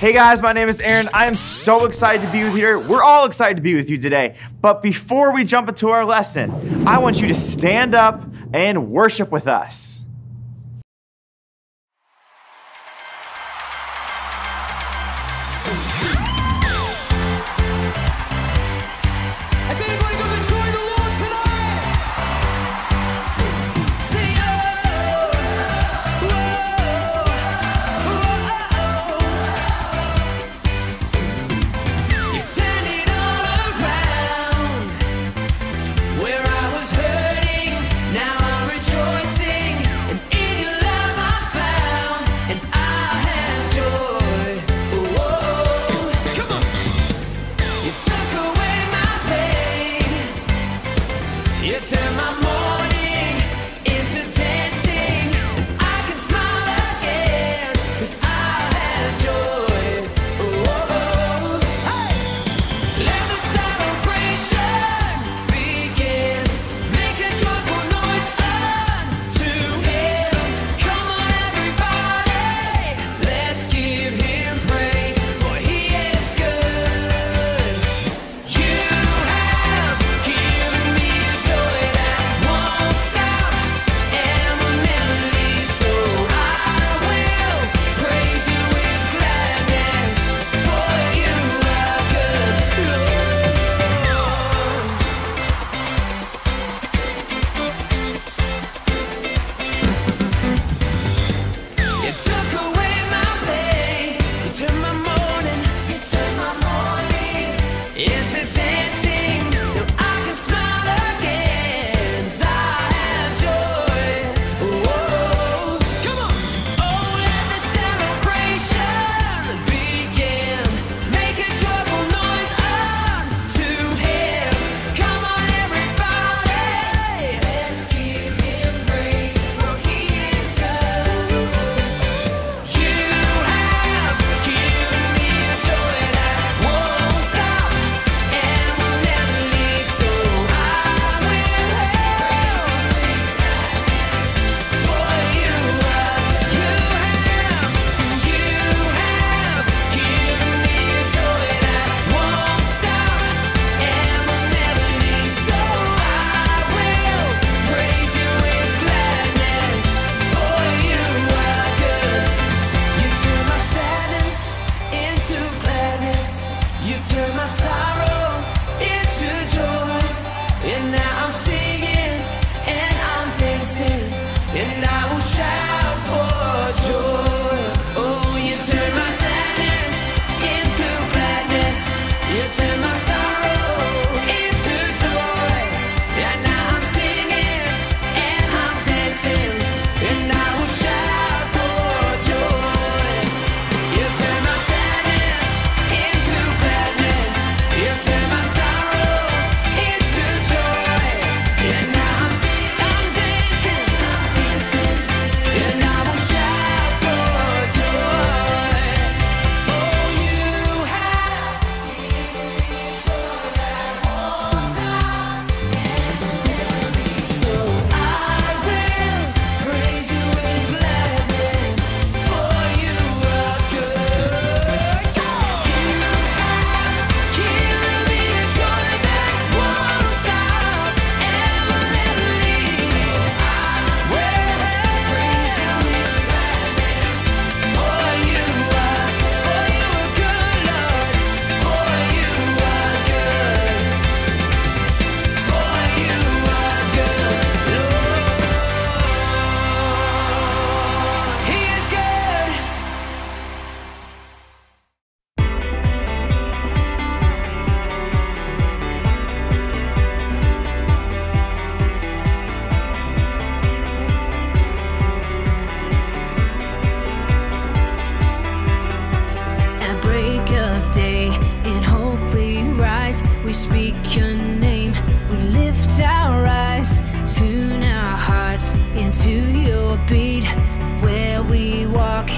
Hey guys, my name is Aaron. I am so excited to be with you here. We're all excited to be with you today. But before we jump into our lesson, I want you to stand up and worship with us. Has anybody got the joy of the Lord tonight? Say oh, you turned it all around. Where I was hurting, now I'm rejoicing, and in your love I found, and I have joy. Come on, you took away my pain. You turn my mourning into dancing, and I can smile again, 'cause I have joy. Hey! Let the celebration begin. Make a joyful noise unto Him. Come on, everybody, let's give Him praise, for He is good. You have given me a joy that won't stop and will never leave, so I will praise you with gladness, for you are good, Lord. You took away my pain. You turned my mourning into dancing. Now I can smile again, 'cause I have joy. Come on. Oh, let the celebration begin. Make a joyful noise unto Him. Come on, everybody, let's give Him praise, for He is good. You have given me a joy that won't stop and will never leave, so I will praise you with gladness, for you are good. You have given me a joy that won't stop and will never leave, so I will praise you with gladness, for you are good. You turn my sadness into gladness. You turn my sorrow into joy. And now I'm singing and I'm dancing, and I will shout for joy. Oh, you turn my sadness into gladness. You turn my sorrow into joy. And now I'm singing and I'm dancing, and I will shout for joy. You turn my sadness into gladness. You turn my sorrow into joy. And now I'm dancing, and I will shout for joy. Oh, you have given me joy that won't stop and will never leave, so I will praise you with gladness, for you are good. You have given me a joy that won't stop and will never leave, so I will praise you with gladness, for you are good, Lord, for you are good, for you are good, Lord. He is good. At break of day, in hope we rise. We speak your name, we lift our eyes. Tune our hearts into your beat. Where we walk,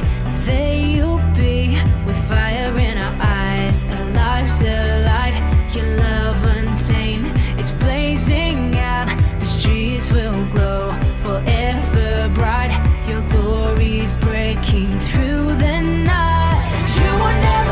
there you'll be. With fire in our eyes, our lives alight. Your love untamed, it's blazing out. The streets will glow forever bright. Your glory's breaking through the night. You will never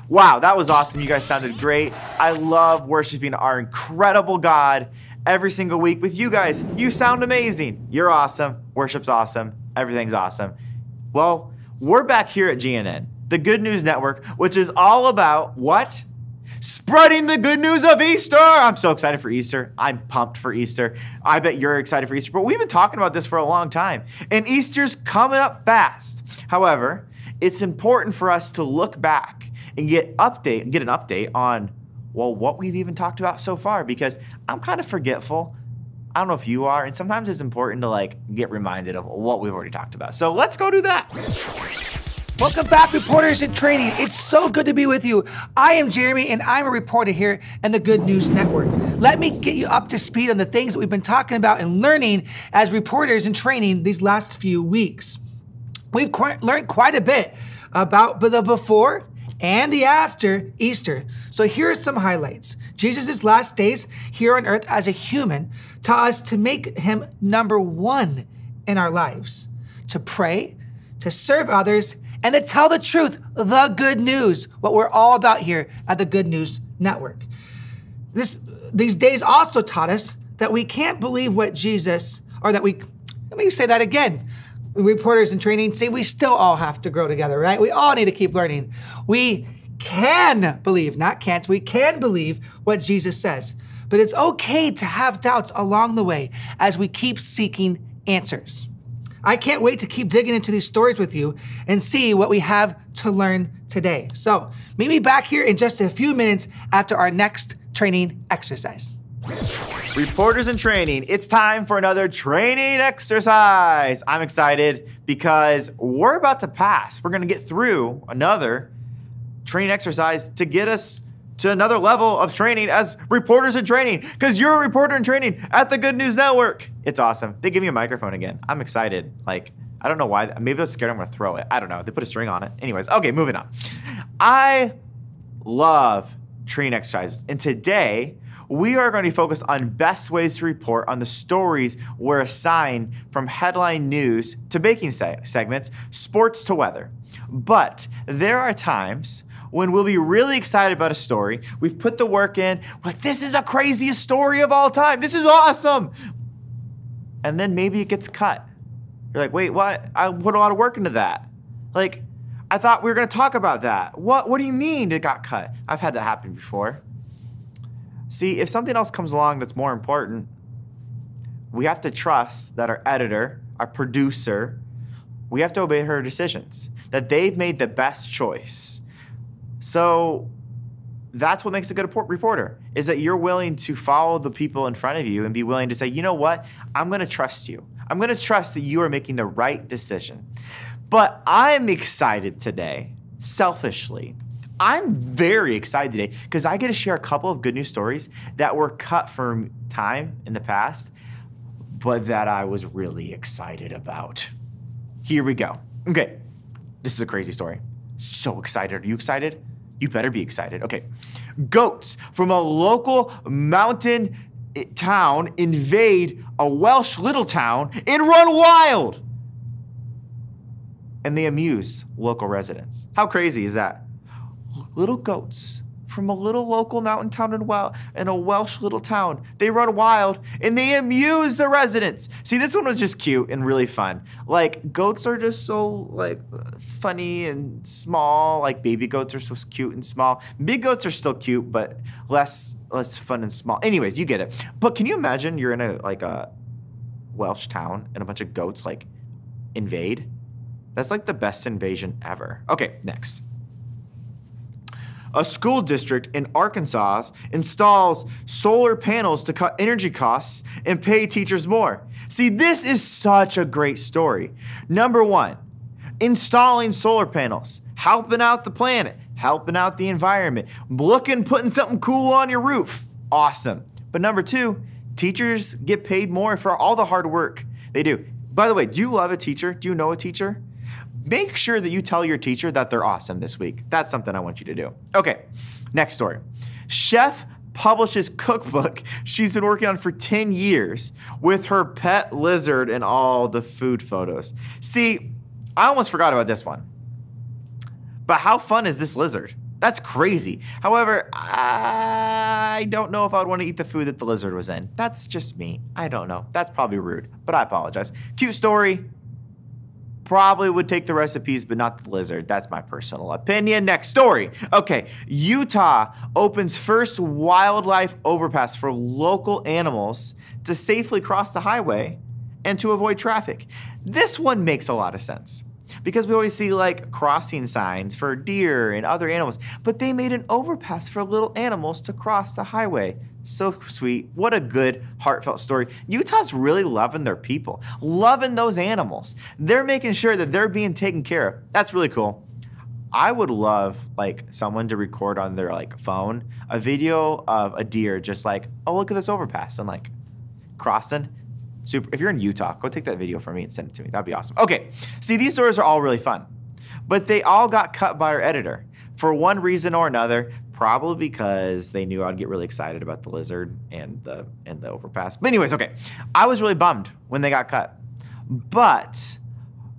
Wow, that was awesome. You guys sounded great. I love worshiping our incredible God every single week with you guys. You sound amazing. You're awesome. Worship's awesome. Everything's awesome. Well, we're back here at GNN, the Good News Network, which is all about what? Spreading the good news of Easter. I'm so excited for Easter. I'm pumped for Easter. I bet you're excited for Easter, but we've been talking about this for a long time, and Easter's coming up fast. However, it's important for us to look back and get an update on, well, what we've even talked about so far, because I'm kind of forgetful. I don't know if you are, and sometimes it's important to get reminded of what we've already talked about. So let's go do that. Welcome back, reporters in training. It's so good to be with you. I am Jeremy, and I'm a reporter here in the Good News Network. Let me get you up to speed on the things that we've been talking about and learning as reporters in training these last few weeks. We've learned quite a bit about the before and the after Easter. So here are some highlights. Jesus' last days here on earth as a human taught us to make him number one in our lives, to pray, to serve others, and to tell the truth, the good news, what we're all about here at the Good News Network. These days also taught us that we can't believe what Jesus, let me say that again. Reporters in training, see, we still all have to grow together, right? We all need to keep learning. We can believe, not can't, we can believe what Jesus says. But it's okay to have doubts along the way as we keep seeking answers. I can't wait to keep digging into these stories with you and see what we have to learn today. So meet me back here in just a few minutes after our next training exercise. Reporters in training, it's time for another training exercise. I'm excited because we're about to pass. We're going to get through another training exercise to get us to another level of training as reporters in training, because you're a reporter in training at the Good News Network. It's awesome. They give me a microphone again. I'm excited. I don't know why. Maybe they're scared I'm going to throw it. I don't know. They put a string on it. Anyways, okay, moving on. I love training exercises, and today we are going to focus on best ways to report on the stories we're assigned, from headline news to baking segments, sports to weather. But there are times when we'll be really excited about a story. We've put the work in. We're like, this is the craziest story of all time. This is awesome. And then maybe it gets cut. You're like, wait, what? I put a lot of work into that. I thought we were going to talk about that. What do you mean it got cut? I've had that happen before. See, if something else comes along that's more important, we have to trust that our editor, our producer, we have to obey her decisions, that they've made the best choice. So that's what makes a good reporter, is that you're willing to follow the people in front of you and be willing to say, you know what, I'm going to trust you. I'm going to trust that you are making the right decision. But I'm excited today, selfishly. I'm very excited today because I get to share a couple of good news stories that were cut from time in the past, but that I was really excited about. Here we go. Okay, this is a crazy story. So excited. Are you excited? You better be excited. Okay. Goats from a local mountain town invade a Welsh little town and run wild. And they amuse local residents. How crazy is that? Little goats from a little local mountain town in a Welsh little town. They run wild and they amuse the residents. See, this one was just cute and really fun. Goats are just so funny and small. Baby goats are so cute and small. Big goats are still cute, but less fun and small. Anyways, you get it. But can you imagine you're in a Welsh town and a bunch of goats invade? That's the best invasion ever. Okay, next. A school district in Arkansas installs solar panels to cut energy costs and pay teachers more. See, this is such a great story. Number one, installing solar panels, helping out the planet, helping out the environment, putting something cool on your roof. Awesome. But number two, teachers get paid more for all the hard work they do. By the way, do you love a teacher? Do you know a teacher? Make sure that you tell your teacher that they're awesome this week. That's something I want you to do. Okay, next story. Chef publishes cookbook she's been working on for 10 years with her pet lizard and all the food photos. See, I almost forgot about this one. But how fun is this lizard? That's crazy. However, I don't know if I would want to eat the food that the lizard was in. That's just me. I don't know. That's probably rude, but I apologize. Cute story. Probably would take the recipes, but not the lizard. That's my personal opinion. Next story. Okay, Utah opens first wildlife overpass for local animals to safely cross the highway and to avoid traffic. This one makes a lot of sense because we always see like crossing signs for deer and other animals, but they made an overpass for little animals to cross the highway. So sweet. What a good, heartfelt story. Utah's really loving their people, loving those animals. They're making sure that they're being taken care of. That's really cool. I would love like someone to record on their like phone a video of a deer just like, oh, look at this overpass and like crossing. Super. If you're in Utah, go take that video for me and send it to me. That'd be awesome. Okay, see, these stories are all really fun, but they all got cut by our editor for one reason or another, probably because they knew I'd get really excited about the lizard and the overpass. But anyways, okay, I was really bummed when they got cut, but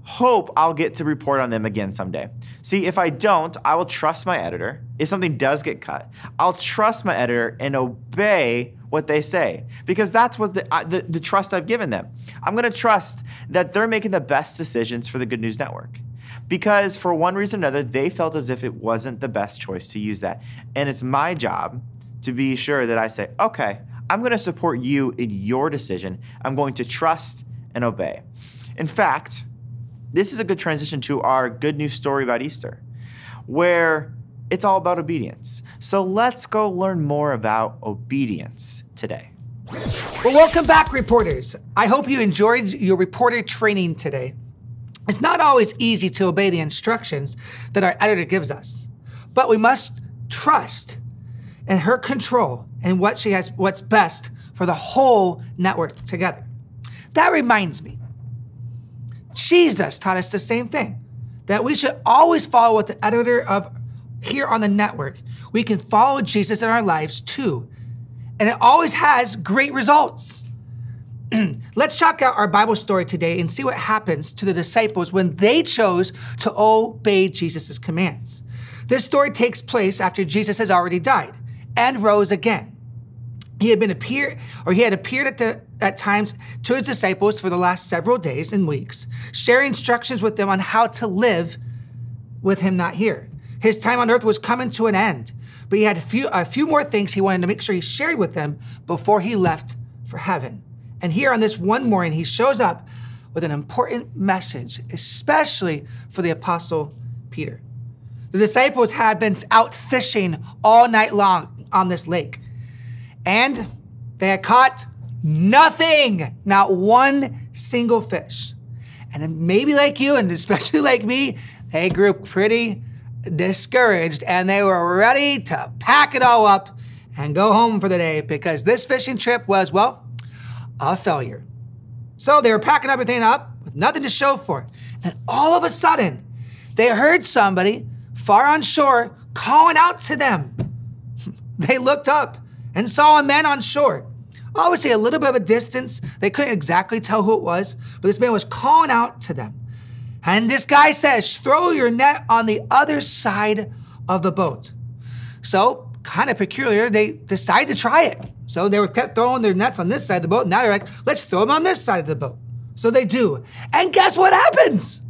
hope I'll get to report on them again someday. See, if I don't, I will trust my editor. If something does get cut, I'll trust my editor and obey what they say, because that's what the trust I've given them. I'm gonna trust that they're making the best decisions for the Good News Network, because for one reason or another, they felt as if it wasn't the best choice to use that. And it's my job to be sure that I say, okay, I'm gonna support you in your decision. I'm going to trust and obey. In fact, this is a good transition to our good news story about Easter, where it's all about obedience. So let's go learn more about obedience today. Well, welcome back, reporters. I hope you enjoyed your reporter training today. It's not always easy to obey the instructions that our editor gives us, but we must trust in her control and what's best for the whole network together. That reminds me, Jesus taught us the same thing, that we should always follow what the editor of here on the network. We can follow Jesus in our lives too, and it always has great results. Let's check out our Bible story today and see what happens to the disciples when they chose to obey Jesus' commands. This story takes place after Jesus has already died and rose again. He had appeared at times to his disciples for the last several days and weeks, sharing instructions with them on how to live with him not here. His time on earth was coming to an end, but he had a few more things he wanted to make sure he shared with them before he left for heaven. And here on this one morning, he shows up with an important message, especially for the Apostle Peter. The disciples had been out fishing all night long on this lake, and they had caught nothing, not one single fish. And maybe like you, and especially like me, they grew pretty discouraged, and they were ready to pack it all up and go home for the day because this fishing trip was, well, a failure. So they were packing everything up with nothing to show for it. And all of a sudden, they heard somebody far on shore calling out to them. They looked up and saw a man on shore. Obviously a little bit of a distance. They couldn't exactly tell who it was, but this man was calling out to them. And this guy says, throw your net on the other side of the boat. So, kind of peculiar, they decided to try it. So they kept throwing their nets on this side of the boat. Now they're like, let's throw them on this side of the boat. So they do. And guess what happens?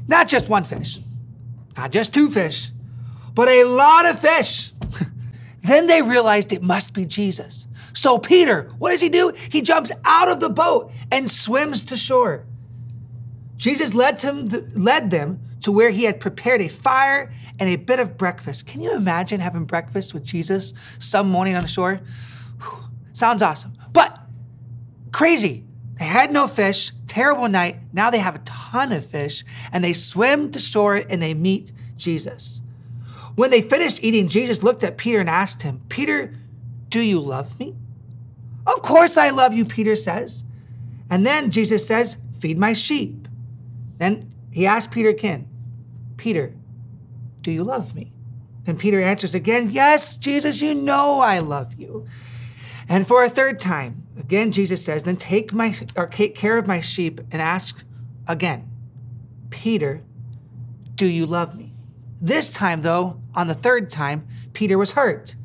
Not just one fish, not just two fish, but a lot of fish. Then they realized it must be Jesus. So Peter, what does he do? He jumps out of the boat and swims to shore. Jesus led them to where he had prepared a fire and a bit of breakfast. Can you imagine having breakfast with Jesus some morning on the shore? Whew, sounds awesome, but crazy. They had no fish, terrible night. Now they have a ton of fish, and they swim to shore and they meet Jesus. When they finished eating, Jesus looked at Peter and asked him, Peter, do you love me? Of course I love you, Peter says. And then Jesus says, feed my sheep. Then he asked Peter again, Peter, do you love me? Then Peter answers again, yes, Jesus, you know I love you. And for a third time, again, Jesus says, then take care of my sheep and ask again, Peter, do you love me? This time, though, on the third time, Peter was hurt.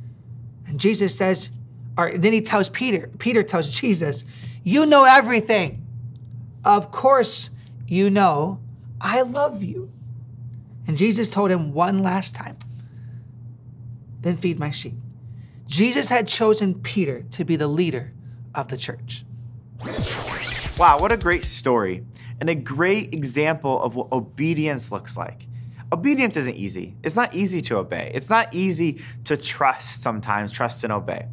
And Jesus says, or then he tells Peter tells Jesus, you know everything. Of course you know I love you. And Jesus told him one last time, then feed my sheep. Jesus had chosen Peter to be the leader of the church. Wow, what a great story and a great example of what obedience looks like. Obedience isn't easy. It's not easy to obey. It's not easy to trust sometimes, trust and obey.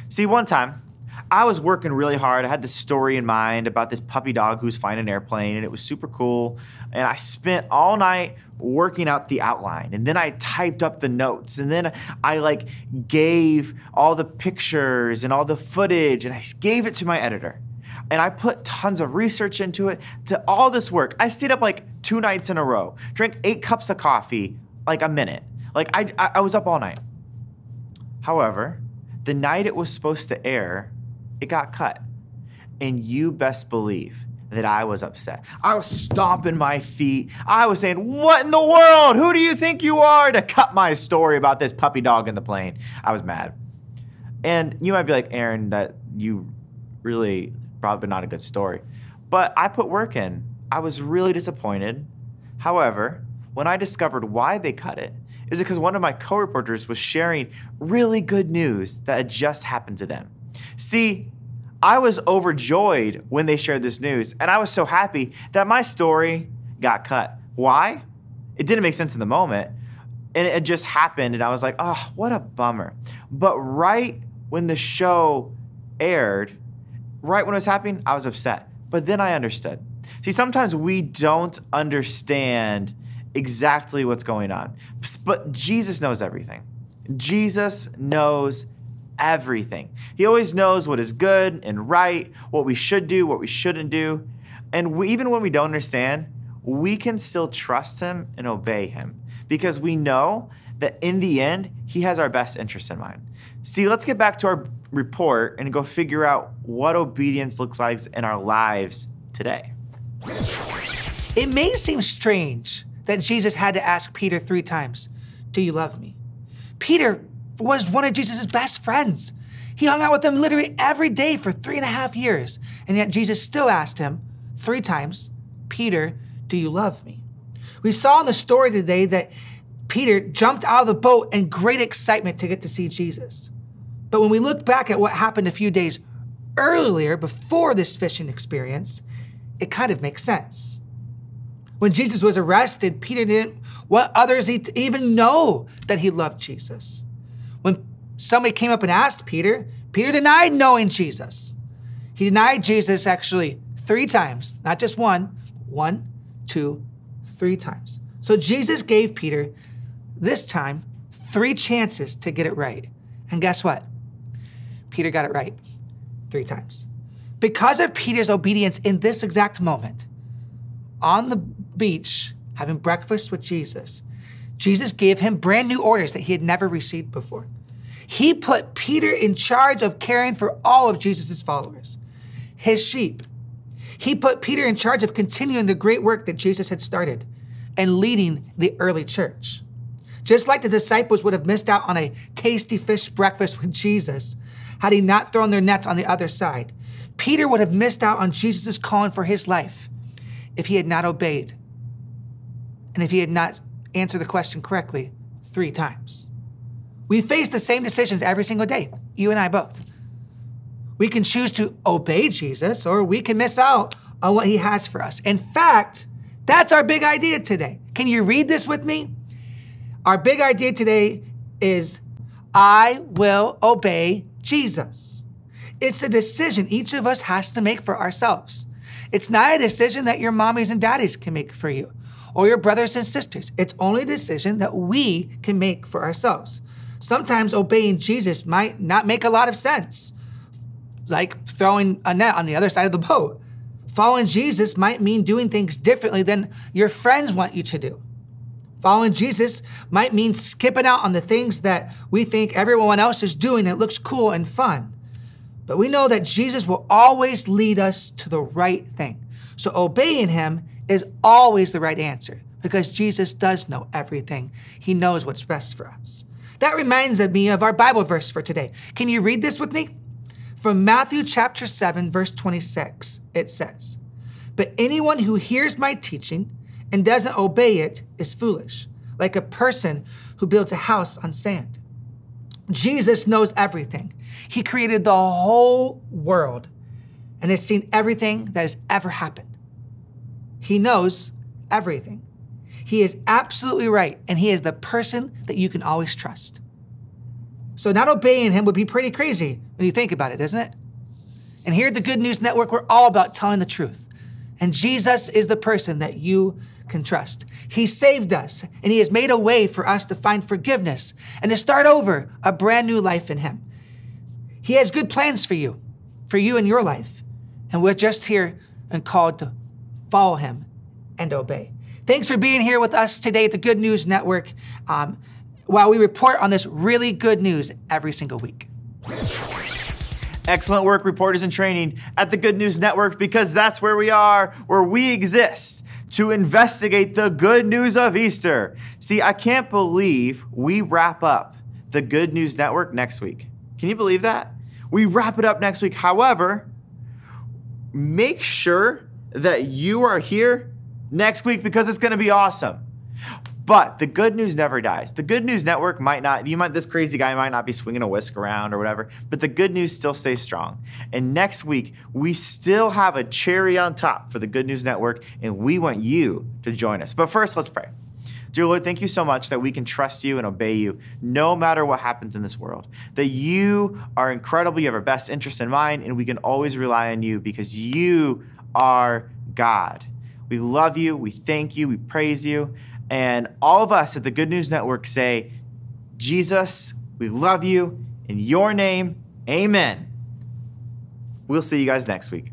See, one time, I was working really hard. I had this story in mind about this puppy dog who's flying an airplane, and it was super cool. And I spent all night working out the outline, and then I typed up the notes, and then I gave all the pictures and all the footage, and I gave it to my editor. And I put tons of research into it, to all this work. I stayed up 2 nights in a row, drank 8 cups of coffee, a minute. I was up all night. However, the night it was supposed to air, it got cut. And you best believe that I was upset. I was stomping my feet. I was saying, what in the world? Who do you think you are to cut my story about this puppy dog in the plane? I was mad. And you might be like, Aaron, that you really probably not a good story. But I put work in. I was really disappointed. However, when I discovered why they cut it, is because one of my co-reporters was sharing really good news that had just happened to them. See, I was overjoyed when they shared this news, and I was so happy that my story got cut. Why? It didn't make sense in the moment, and it just happened, and I was like, oh, what a bummer. But right when the show aired, right when it was happening, I was upset. But then I understood. See, sometimes we don't understand exactly what's going on, but Jesus knows everything. Jesus knows everything. He always knows what is good and right, what we should do, what we shouldn't do. And even when we don't understand, we can still trust him and obey him because we know that in the end, he has our best interest in mind. See, let's get back to our report and go figure out what obedience looks like in our lives today. It may seem strange that Jesus had to ask Peter 3 times, do you love me? Peter was one of Jesus' best friends. He hung out with him literally every day for 3.5 years. And yet Jesus still asked him 3 times, Peter, do you love me? We saw in the story today that Peter jumped out of the boat in great excitement to get to see Jesus. But when we look back at what happened a few days earlier, before this fishing experience, it kind of makes sense. When Jesus was arrested, Peter didn't want others to even know that he loved Jesus. When somebody came up and asked Peter, Peter denied knowing Jesus. He denied Jesus actually 3 times, not just 1, 2, 3 times. So Jesus gave Peter, this time, 3 chances to get it right. And guess what? Peter got it right 3 times. Because of Peter's obedience in this exact moment, on the beach, having breakfast with Jesus, Jesus gave him brand new orders that he had never received before. He put Peter in charge of caring for all of Jesus' followers, his sheep. He put Peter in charge of continuing the great work that Jesus had started and leading the early church. Just like the disciples would have missed out on a tasty fish breakfast with Jesus had he not thrown their nets on the other side, Peter would have missed out on Jesus' calling for his life if he had not obeyed and if he had not answered the question correctly 3 times. We face the same decisions every single day, you and I both. We can choose to obey Jesus or we can miss out on what he has for us. In fact, that's our big idea today. Can you read this with me? Our big idea today is, I will obey Jesus. It's a decision each of us has to make for ourselves. It's not a decision that your mommies and daddies can make for you or your brothers and sisters. It's only a decision that we can make for ourselves. Sometimes obeying Jesus might not make a lot of sense, like throwing a net on the other side of the boat. Following Jesus might mean doing things differently than your friends want you to do. Following Jesus might mean skipping out on the things that we think everyone else is doing and it looks cool and fun. But we know that Jesus will always lead us to the right thing. So obeying him is always the right answer. because Jesus does know everything. He knows what's best for us. That reminds me of our Bible verse for today. Can you read this with me? From Matthew chapter 7, verse 26, it says, "But anyone who hears my teaching and doesn't obey it is foolish, like a person who builds a house on sand." Jesus knows everything. He created the whole world and has seen everything that has ever happened. He knows everything. He is absolutely right, and he is the person that you can always trust. So not obeying him would be pretty crazy when you think about it, isn't it? And here at the Good News Network, we're all about telling the truth. And Jesus is the person that you can trust. He saved us, and he has made a way for us to find forgiveness and to start over a brand new life in him. He has good plans for you and your life. And we're just here and called to follow him and obey. Thanks for being here with us today at the Good News Network while we report on this really good news every single week. Excellent work, reporters in training at the Good News Network, because that's where we are, where we exist to investigate the good news of Easter. See, I can't believe we wrap up the Good News Network next week. Can you believe that? We wrap it up next week. However, make sure that you are here next week because it's going to be awesome. But the good news never dies. The Good News Network this crazy guy might not be swinging a whisk around or whatever, but the good news still stays strong. And next week, we still have a cherry on top for the Good News Network, and we want you to join us. But first, let's pray. Dear Lord, thank you so much that we can trust you and obey you no matter what happens in this world. That you are incredible, you have our best interest in mind, and we can always rely on you because you are God. We love you, we thank you, we praise you. And all of us at the Good News Network say, Jesus, we love you. In your name, amen. We'll see you guys next week.